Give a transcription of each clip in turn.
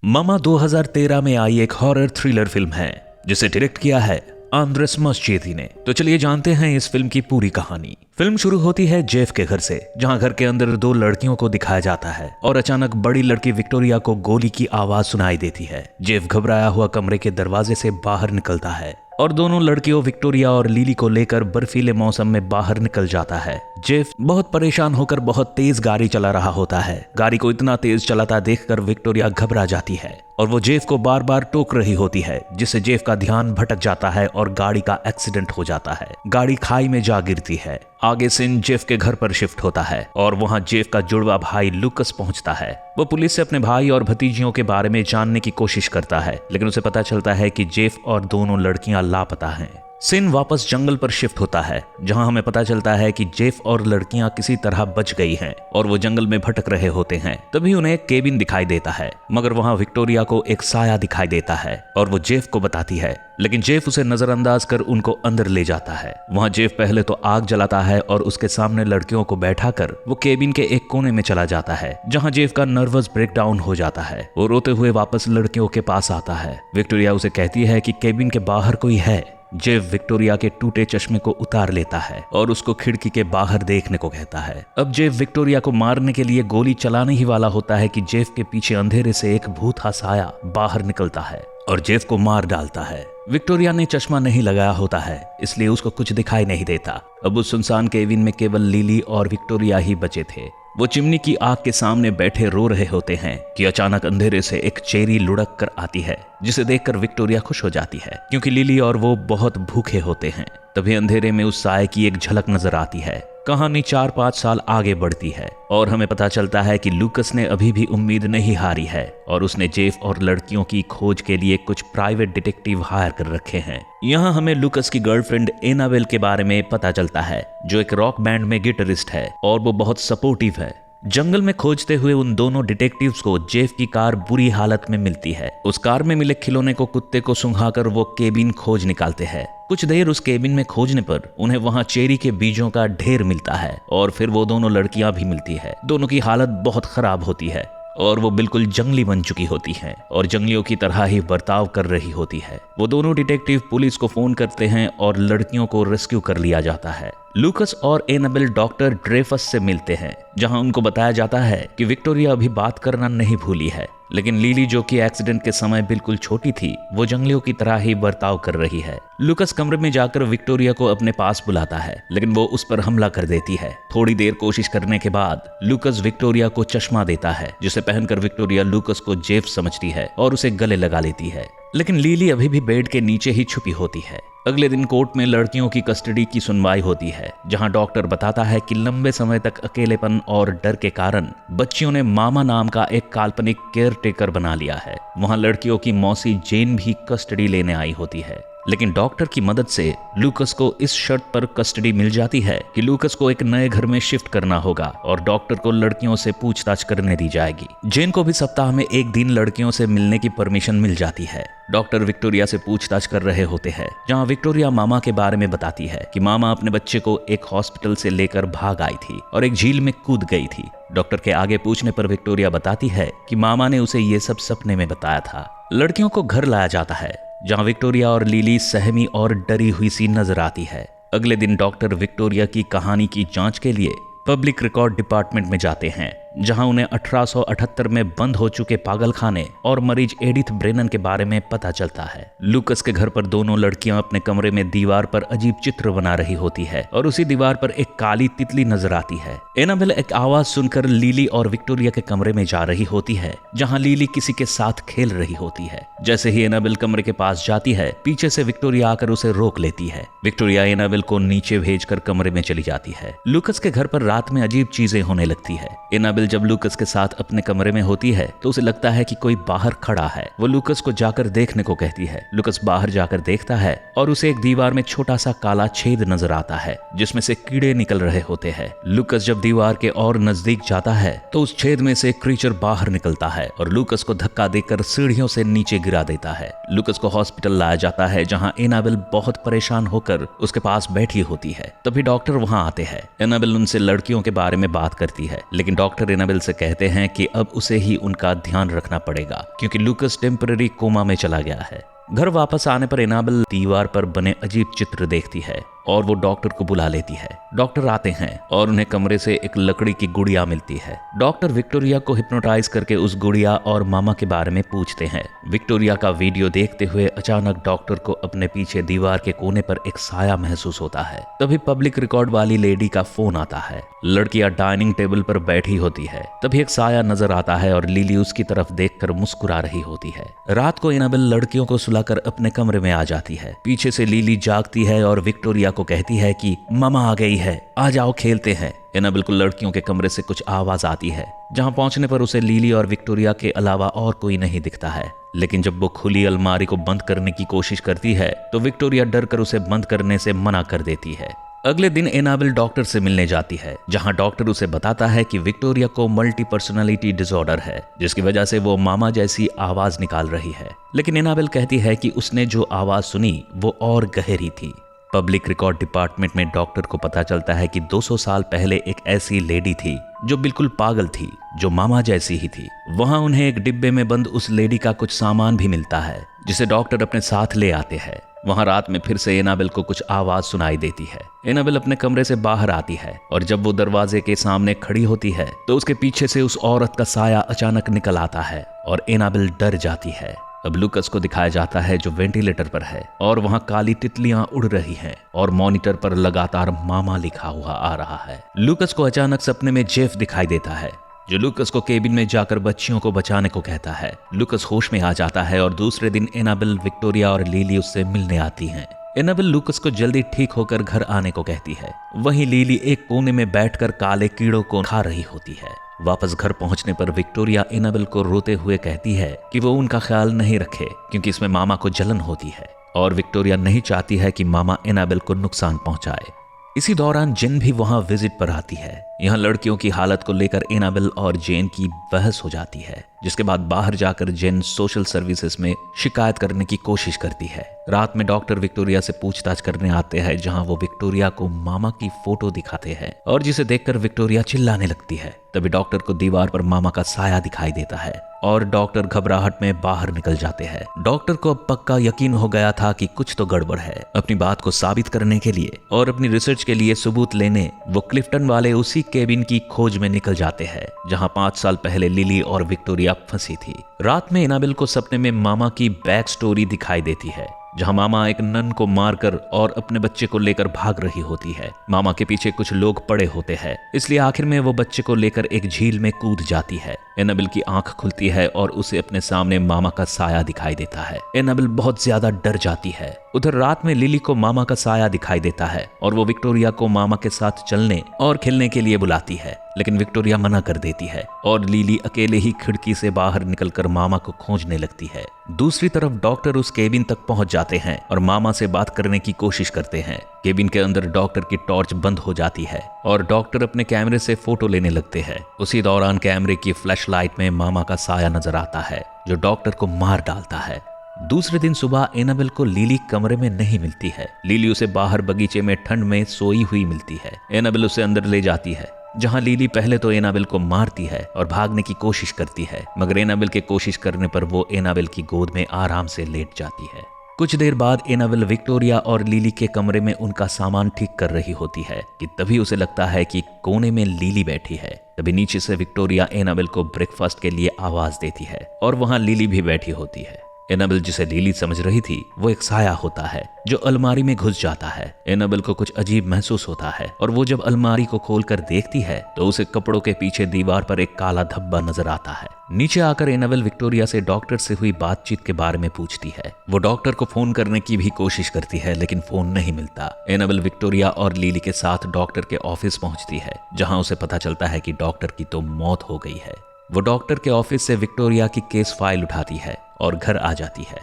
मामा 2013 में आई एक horror thriller film है जिसे डायरेक्ट किया है आंद्रेस मस्चेती ने। तो चलिए जानते हैं इस फिल्म की पूरी कहानी। फिल्म शुरू होती है जेफ के घर से, जहां घर के अंदर दो लड़कियों को दिखाया जाता है और अचानक बड़ी लड़की विक्टोरिया को गोली की आवाज सुनाई देती है। जेफ घबराया हुआ कमरे के दरवाजे से बाहर निकलता है और दोनों लड़कियों विक्टोरिया और लिली को लेकर बर्फीले मौसम में बाहर निकल जाता है। जेफ बहुत परेशान होकर बहुत तेज गाड़ी चला रहा होता है। गाड़ी को इतना तेज चलाता देखकर विक्टोरिया घबरा जाती है और वो जेफ को बार बार टोक रही होती है, जिससे जेफ का ध्यान भटक जाता है और गाड़ी का एक्सीडेंट हो जाता है। गाड़ी खाई में जा गिरती है। आगे सीन जेफ के घर पर शिफ्ट होता है और वहां जेफ का जुड़वा भाई लूकस पहुंचता है। वो पुलिस से अपने भाई और भतीजियों के बारे में जानने की कोशिश करता है, लेकिन उसे पता चलता है कि जेफ और दोनों लड़कियां लापता हैं। सीन वापस जंगल पर शिफ्ट होता है, जहां हमें पता चलता है कि जेफ और लड़कियां किसी तरह बच गई हैं और वो जंगल में भटक रहे होते हैं। तभी उन्हें एक केबिन दिखाई देता है, मगर वहां विक्टोरिया को एक साया दिखाई देता है और वो जेफ को बताती है, लेकिन जेफ उसे नजरअंदाज कर उनको अंदर ले जाता है। वहां जेफ पहले तो आग जलाता है और उसके सामने लड़कियों को बैठाकर वो केबिन के एक कोने में चला जाता है, जहां जेफ का नर्वस ब्रेकडाउन हो जाता है। वो रोते हुए वापस लड़कियों के पास आता है। विक्टोरिया उसे कहती है कि केबिन के बाहर कोई है। जेफ विक्टोरिया के टूटे चश्मे को उतार लेता है और उसको खिड़की के बाहर देखने को कहता है। अब जेफ विक्टोरिया को मारने के लिए गोली चलाने ही वाला होता है कि जेफ के पीछे अंधेरे से एक भूत साया बाहर निकलता है और जेफ को मार डालता है। विक्टोरिया ने चश्मा नहीं लगाया होता है, इसलिए उसको कुछ दिखाई नहीं देता। अब उस सुनसान केबिन में केवल लिली और विक्टोरिया ही बचे थे। वो चिमनी की आग के सामने बैठे रो रहे होते हैं कि अचानक अंधेरे से एक चेरी लुढ़क कर आती है, जिसे देखकर विक्टोरिया खुश हो जाती है क्योंकि लिली और वो बहुत भूखे होते हैं। तभी अंधेरे में उस साए की एक झलक नजर आती है। कहानी 4-5 साल आगे बढ़ती है और हमें पता चलता है कि लूकस ने अभी भी उम्मीद नहीं हारी है और उसने जेफ और लड़कियों की खोज के लिए कुछ प्राइवेट डिटेक्टिव हायर कर रखे हैं। यहाँ हमें लूकस की गर्लफ्रेंड एनाबेल के बारे में पता चलता है, जो एक रॉक बैंड में गिटारिस्ट है और वो बहुत सपोर्टिव है। जंगल में खोजते हुए उन दोनों डिटेक्टिव्स को जेफ की कार बुरी हालत में मिलती है। उस कार में मिले खिलौने को कुत्ते को सुंघाकर वो केबिन खोज निकालते हैं। कुछ देर उस केबिन में खोजने पर उन्हें वहां चेरी के बीजों का ढेर मिलता है और फिर वो दोनों लड़कियां भी मिलती है। दोनों की हालत बहुत खराब होती है और वो बिल्कुल जंगली बन चुकी होती हैं और जंगलियों की तरह ही बर्ताव कर रही होती है। वो दोनों डिटेक्टिव पुलिस को फोन करते हैं और लड़कियों को रेस्क्यू कर लिया जाता है। लूकस और एनाबेल डॉक्टर ड्रेफस से मिलते हैं, जहां उनको बताया जाता है कि विक्टोरिया अभी बात करना नहीं भूली है, लेकिन लिली जो कि एक्सीडेंट के समय बिल्कुल छोटी थी, वो जंगलियों की तरह ही बर्ताव कर रही है। लूकस कमरे में जाकर विक्टोरिया को अपने पास बुलाता है, लेकिन वो उस पर हमला कर देती है। थोड़ी देर कोशिश करने के बाद लूकस विक्टोरिया को चश्मा देता है, जिसे पहनकर विक्टोरिया लूकस को जेफ समझती है और उसे गले लगा लेती है, लेकिन लिली अभी भी बेड के नीचे ही छुपी होती है। अगले दिन कोर्ट में लड़कियों की कस्टडी की सुनवाई होती है, जहां डॉक्टर बताता है कि लंबे समय तक अकेलेपन और डर के कारण बच्चियों ने मामा नाम का एक काल्पनिक केयर टेकर बना लिया है। वहां लड़कियों की मौसी जेन भी कस्टडी लेने आई होती है, लेकिन डॉक्टर की मदद से लूकस को इस शर्त पर कस्टडी मिल जाती है कि लूकस को एक नए घर में शिफ्ट करना होगा और डॉक्टर को लड़कियों से पूछताछ करने दी जाएगी। जेन को भी सप्ताह में एक दिन लड़कियों से मिलने की परमिशन मिल जाती है। डॉक्टर विक्टोरिया से पूछताछ कर रहे होते हैं, जहां विक्टोरिया मामा के बारे में बताती है कि मामा अपने बच्चे को एक हॉस्पिटल से लेकर भाग आई थी और एक झील में कूद गई थी। डॉक्टर के आगे पूछने पर विक्टोरिया बताती है कि मामा ने उसे ये सब सपने में बताया था। लड़कियों को घर लाया जाता है, जहां विक्टोरिया और लिली सहमी और डरी हुई सी नजर आती है। अगले दिन डॉक्टर विक्टोरिया की कहानी की जांच के लिए पब्लिक रिकॉर्ड डिपार्टमेंट में जाते हैं, जहां उन्हें 1878 में बंद हो चुके पागलखाने और मरीज एडिथ ब्रेनन के बारे में पता चलता है। लूकस के घर पर दोनों लड़कियां अपने कमरे में दीवार पर अजीब चित्र बना रही होती है और उसी दीवार पर एक काली तितली नजर आती है। एनाबेल एक आवाज सुनकर लिली और विक्टोरिया के कमरे में जा रही होती है, जहां लिली किसी के साथ खेल रही होती है। जैसे ही एनाबेल कमरे के पास जाती है, पीछे से विक्टोरिया आकर उसे रोक लेती है। विक्टोरिया एनाबेल को नीचे भेजकर कमरे में चली जाती है। लूकस के घर पर रात में अजीब चीजें होने लगती है। एनाबेल जब लूकस के साथ अपने कमरे में होती है तो उसे लगता है कि कोई बाहर खड़ा है। वो लूकस को जाकर देखने को कहती है। लूकस बाहर जाकर देखता है और उसे एक दीवार में छोटा सा काला छेद नजर आता है, जिसमें से कीड़े निकल रहे होते हैं। लूकस जब दीवार के और नजदीक जाता है तो उस छेद में से एक क्रीचर बाहर निकलता है और लूकस को धक्का देकर सीढ़ियों से नीचे गिरा देता है। लूकस को हॉस्पिटल लाया जाता है, जहां एनाबेल बहुत परेशान होकर उसके पास बैठी होती है। तभी डॉक्टर वहां आते हैं। एनाबेल उनसे लड़कियों के बारे में बात करती है, लेकिन डॉक्टर एनाबेल से कहते हैं कि अब उसे ही उनका ध्यान रखना पड़ेगा क्योंकि लूकस टेम्पररी कोमा में चला गया है। घर वापस आने पर एनाबेल दीवार पर बने अजीब चित्र देखती है और वो डॉक्टर को बुला लेती है। डॉक्टर आते हैं और उन्हें कमरे से एक लकड़ी की गुड़िया मिलती है। डॉक्टर विक्टोरिया को हिप्नोटाइज करके उस गुड़िया और मामा के बारे में पूछते हैं। विक्टोरिया का वीडियो देखते हुए अचानक डॉक्टर को अपने पीछे दीवार के कोने पर एक साया महसूस होता है। तभी पब्लिक रिकॉर्ड वाली लेडी का फोन आता है। लड़कियां डाइनिंग टेबल पर बैठी होती है। तभी एक साया नजर आता है और लिली उसकी तरफ देखकर मुस्कुरा रही होती है। रात को एनाबेल लड़कियों को सुलाकर अपने कमरे में आ जाती है। पीछे से लिली जागती है और विक्टोरिया को कहती है कि मामा आ गई है, आ जाओ खेलते हैं। एनाबेल को लड़कियों के कमरे से कुछ आवाज आती है। जहां पहुंचने पर उसे लिली और विक्टोरिया के अलावा और कोई नहीं दिखता है। लेकिन जब वो खुली अलमारी को बंद करने की कोशिश करती है तो विक्टोरिया डर कर उसे बंद करने से मना कर देती है। अगले दिन एनाबेल डॉक्टर से मिलने जाती है, जहां डॉक्टर उसे बताता है कि विक्टोरिया को मल्टी पर्सनालिटी डिसऑर्डर है, जिसकी वजह से वो मामा जैसी आवाज निकाल रही है। लेकिन एनाबेल कहती है कि उसने जो आवाज सुनी वो और गहरी थी। पब्लिक रिकॉर्ड डिपार्टमेंट में डॉक्टर को पता चलता है कि 200 साल पहले एक ऐसी लेडी थी जो बिल्कुल पागल थी, जो मामा जैसी ही थी। वहां उन्हें एक डिब्बे में बंद उस लेडी का कुछ सामान भी मिलता है, जिसे डॉक्टर अपने साथ ले आते हैं। वहां रात में फिर से एनाबेल को कुछ आवाज सुनाई देती है। एनाबेल अपने कमरे से बाहर आती है और जब वो दरवाजे के सामने खड़ी होती है तो उसके पीछे से उस औरत का साया अचानक निकल आता है और एनाबेल डर जाती है। अब लूकस को दिखाया जाता है जो वेंटिलेटर पर है और वहां काली तितलियां उड़ रही हैं और मॉनिटर पर लगातार मामा लिखा हुआ आ रहा है। लूकस को अचानक सपने में जेफ दिखाई देता है, जो लूकस को केबिन में जाकर बच्चियों को बचाने को कहता है। लूकस होश में आ जाता है और दूसरे दिन एनाबेल, विक्टोरिया और लिली उससे मिलने आती हैं। एनाबेल लूकस को जल्दी ठीक होकर घर आने को कहती है। वहीं लिली एक कोने में बैठकर काले कीड़ों को खा रही होती है। वापस घर पहुंचने पर विक्टोरिया एनाबेल को रोते हुए कहती है कि वो उनका ख्याल नहीं रखे क्योंकि इसमें मामा को जलन होती है और विक्टोरिया नहीं चाहती है कि मामा एनाबेल को नुकसान पहुंचाए। इसी दौरान जेन भी वहां विजिट पर आती है। यहाँ लड़कियों की हालत को लेकर एनाबेल और जेन की बहस हो जाती है, जिसके बाद बाहर जाकर जेन सोशल सर्विसेज में शिकायत करने की कोशिश करती है। रात में डॉक्टर विक्टोरिया से पूछताछ करने आते हैं, जहां वो विक्टोरिया को मामा की फोटो दिखाते हैं और जिसे देखकर विक्टोरिया चिल्लाने लगती है। तभी डॉक्टर को दीवार पर मामा का साया दिखाई देता है और डॉक्टर घबराहट में बाहर निकल जाते हैं। डॉक्टर को अब पक्का यकीन हो गया था कि कुछ तो गड़बड़ है। अपनी बात को साबित करने के लिए और अपनी रिसर्च के लिए सबूत लेने वो क्लिफ्टन वाले उसी केबिन की खोज में निकल जाते हैं, जहां 5 साल पहले लिली और विक्टोरिया फंसी थी। रात में एनाबेल को सपने में मामा की बैक स्टोरी दिखाई देती है, जहां मामा एक नन को मारकर और अपने बच्चे को लेकर भाग रही होती है। मामा के पीछे कुछ लोग पड़े होते हैं, इसलिए आखिर में वो बच्चे को लेकर एक झील में कूद जाती है। एनाबेल की आंख खुलती है और उसे अपने सामने मामा का साया दिखाई देता है। एनाबेल बहुत ज्यादा डर जाती है। उधर रात में लिली को मामा का साया दिखाई देता है और वो विक्टोरिया को मामा के साथ चलने और खेलने के लिए बुलाती है, लेकिन विक्टोरिया मना कर देती है और लिली अकेले ही खिड़की से बाहर निकलकर मामा को खोजने लगती है। दूसरी तरफ डॉक्टर उस केबिन तक पहुंच जाते हैं और मामा से बात करने की कोशिश करते हैं। केबिन के अंदर डॉक्टर की टॉर्च बंद हो जाती है और डॉक्टर अपने कैमरे से फोटो लेने लगते हैं। उसी दौरान कैमरे की फ्लैश लाइट में मामा का साया नजर आता है, जो डॉक्टर को मार डालता है। दूसरे दिन सुबह एनाबेल को लिली कमरे में नहीं मिलती है। लिली उसे बाहर बगीचे में ठंड में सोई हुई मिलती है। एनाबेल उसे अंदर ले जाती है, जहां लिली पहले तो एनाबेल को मारती है और भागने की कोशिश करती है, मगर एनाबेल के कोशिश करने पर वो एनाबेल की गोद में आराम से लेट जाती है। कुछ देर बाद एनाबेल विक्टोरिया और लिली के कमरे में उनका सामान ठीक कर रही होती है कि तभी उसे लगता है कि कोने में लिली बैठी है। तभी नीचे से विक्टोरिया एनाबेल को ब्रेकफास्ट के लिए आवाज देती है और वहां लिली भी बैठी होती है। एनाबेल जिसे लिली समझ रही थी वो एक साया होता है जो अलमारी में घुस जाता है। एनाबेल को कुछ अजीब महसूस होता है और वो जब अलमारी को खोलकर देखती है तो उसे कपड़ों के पीछे दीवार पर एक काला धब्बा नजर आता है। नीचे आकर एनाबेल विक्टोरिया से डॉक्टर से हुई बातचीत के बारे में पूछती है। वो डॉक्टर को फोन करने की भी कोशिश करती है, लेकिन फोन नहीं मिलता। एनाबेल विक्टोरिया और लिली के साथ डॉक्टर के ऑफिस पहुंचती है, जहां उसे पता चलता है कि डॉक्टर की तो मौत हो गई है। वो डॉक्टर के ऑफिस से विक्टोरिया की केस फाइल उठाती है और घर आ जाती है।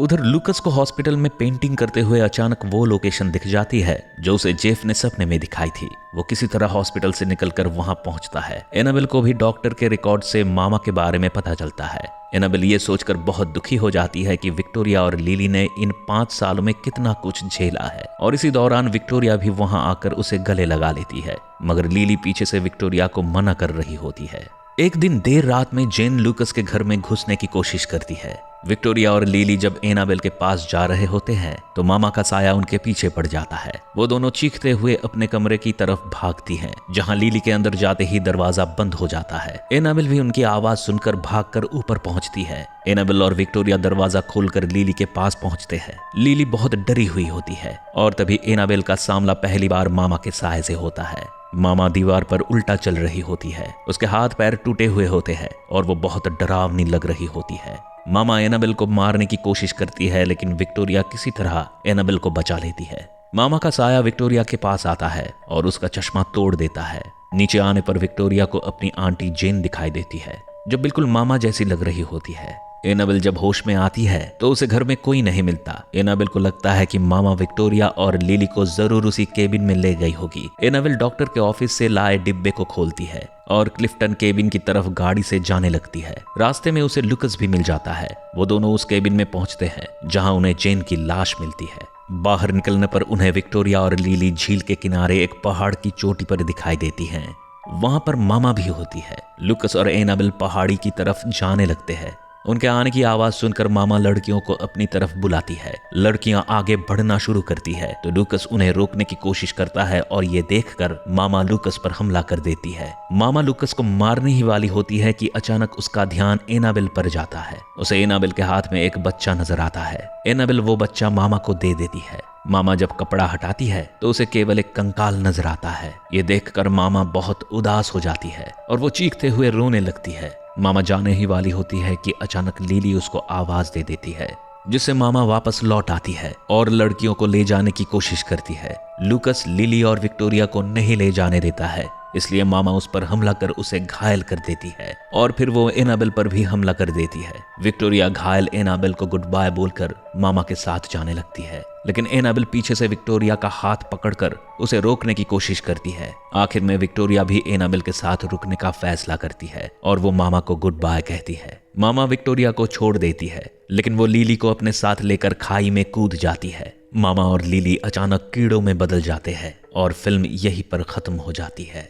उधर लूकस को हॉस्पिटल में पेंटिंग करते हुए अचानक वो लोकेशन दिख जाती है जो उसे जेफ ने सपने में दिखाई थी। वो किसी तरह हॉस्पिटल से निकलकर वहां पहुंचता है। एनाबेल को भी डॉक्टर के रिकॉर्ड से मामा के बारे में पता चलता है। एनाबेल ये सोचकर बहुत दुखी हो जाती है कि विक्टोरिया और लिली ने इन 5 सालों में कितना कुछ झेला है, और इसी दौरान विक्टोरिया भी वहां आकर उसे गले लगा लेती है, मगर लिली पीछे से विक्टोरिया को मना कर रही होती है। एक दिन देर रात में जेन लूकस के घर में घुसने की कोशिश करती है। विक्टोरिया और लिली जब एनाबेल के पास जा रहे होते हैं तो मामा का साया उनके पीछे पड़ जाता है। वो दोनों चीखते हुए अपने कमरे की तरफ भागती हैं, जहां लिली के अंदर जाते ही दरवाजा बंद हो जाता है। एनाबेल भी उनकी आवाज सुनकर भागकर ऊपर पहुंचती है। एनाबेल और विक्टोरिया दरवाजा खोलकर लिली के पास पहुंचते हैं। लिली बहुत डरी हुई होती है और तभी एनाबेल का सामना पहली बार मामा के साये से होता है। मामा दीवार पर उल्टा चल रही होती है, उसके हाथ पैर टूटे हुए होते हैं और वो बहुत डरावनी लग रही होती है। मामा एनाबेल को मारने की कोशिश करती है, लेकिन विक्टोरिया किसी तरह एनाबेल को बचा लेती है। मामा का साया विक्टोरिया के पास आता है और उसका चश्मा तोड़ देता है। नीचे आने पर विक्टोरिया को अपनी आंटी जेन दिखाई देती है, जो बिल्कुल मामा जैसी लग रही होती है। एनाबेल जब होश में आती है तो उसे घर में कोई नहीं मिलता। एनाबेल को लगता है कि मामा विक्टोरिया और लिली को जरूर उसी केबिन में ले गई होगी। एनाबेल डॉक्टर के ऑफिस से लाए डिब्बे को खोलती है और क्लिफ्टन केबिन की तरफ गाड़ी से जाने लगती है। रास्ते में उसे लूकस भी मिल जाता है। वो दोनों उस केबिन में पहुंचते हैं जहां उन्हें जेन की लाश मिलती है। बाहर निकलने पर उन्हें विक्टोरिया और लिली झील के किनारे एक पहाड़ की चोटी पर दिखाई देती हैं। वहां पर मामा भी होती है। लूकस और एनाबेल पहाड़ी की तरफ जाने लगते हैं। उनके आने की आवाज सुनकर मामा लड़कियों को अपनी तरफ बुलाती है। लड़कियां आगे बढ़ना शुरू करती है तो लूकस उन्हें रोकने की कोशिश करता है और ये देखकर मामा लूकस पर हमला कर देती है। मामा लूकस को मारने ही वाली होती है कि अचानक उसका ध्यान एनाबेल पर जाता है। उसे एनाबेल के हाथ में एक बच्चा नजर आता है। एनाबेल वो बच्चा मामा को दे देती है। मामा जब कपड़ा हटाती है तो उसे केवल एक कंकाल नजर आता है। ये देखकर मामा बहुत उदास हो जाती है और वो चीखते हुए रोने लगती है। मामा जाने ही वाली होती है कि अचानक लिली उसको आवाज दे देती है, जिससे मामा वापस लौट आती है और लड़कियों को ले जाने की कोशिश करती है। लूकस लिली और विक्टोरिया को नहीं ले जाने देता है, इसलिए मामा उस पर हमला कर उसे घायल कर देती है और फिर वो एनाबेल पर भी हमला कर देती है। विक्टोरिया घायल एनाबेल को गुड बाय बोलकर मामा के साथ जाने लगती है, लेकिन एनाबेल पीछे से विक्टोरिया का हाथ पकड़कर उसे रोकने की कोशिश करती है। आखिर में विक्टोरिया भी एनाबेल के साथ रुकने का फैसला करती है और वो मामा को गुड बाय कहती है। मामा विक्टोरिया को छोड़ देती है, लेकिन वो लिली को अपने साथ लेकर खाई में कूद जाती है। मामा और लिली अचानक कीड़ों में बदल जाते हैं और फिल्म यहीं पर खत्म हो जाती है।